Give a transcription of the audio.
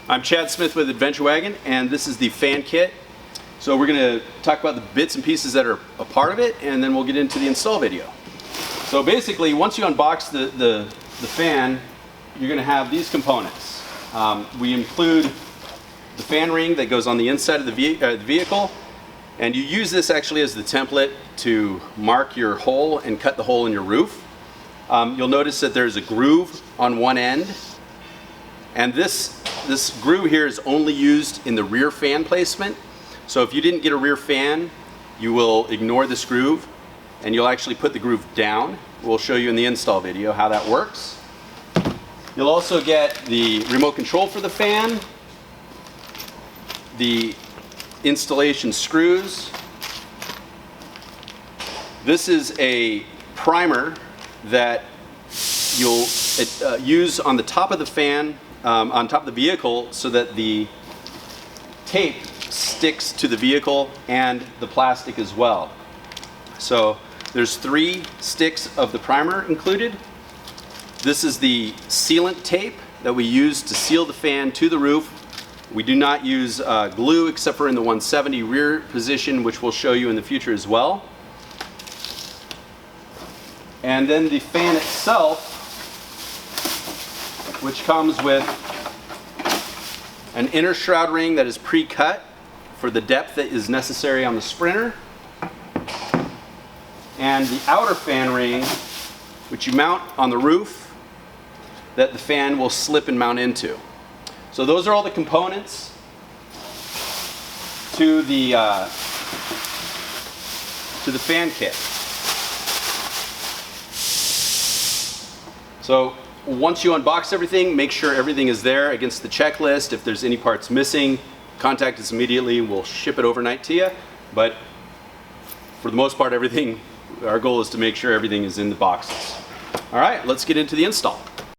I'm Chad Smith with Adventure Wagon, and this is the fan kit. So we're going to talk about the bits and pieces that are a part of it, and then we'll get into the install video. So basically, once you unbox the fan, you're going to have these components. We include the fan ring that goes on the inside of the vehicle, and you use this actually as the template to mark your hole and cut the hole in your roof. You'll notice that there's a groove on one end, and this groove here is only used in the rear fan placement. So if you didn't get a rear fan, you will ignore this groove and you'll actually put the groove down. We'll show you in the install video how that works. You'll also get the remote control for the fan, the installation screws. This is a primer that you'll use on the top of the fan, on top of the vehicle, so that the tape sticks to the vehicle and the plastic as well. So there's 3 sticks of the primer included. This is the sealant tape that we use to seal the fan to the roof. We do not use glue except for in the 170 rear position, which we'll show you in the future as well. And then the fan itself, which comes with an inner shroud ring that is pre-cut for the depth that is necessary on the Sprinter, and the outer fan ring, which you mount on the roof that the fan will slip and mount into. So those are all the components to the fan kit. So once you unbox everything, make sure everything is there against the checklist. If there's any parts missing, contact us immediately. We'll ship it overnight to you. But for the most part, our goal is to make sure everything is in the boxes. All right, let's get into the install.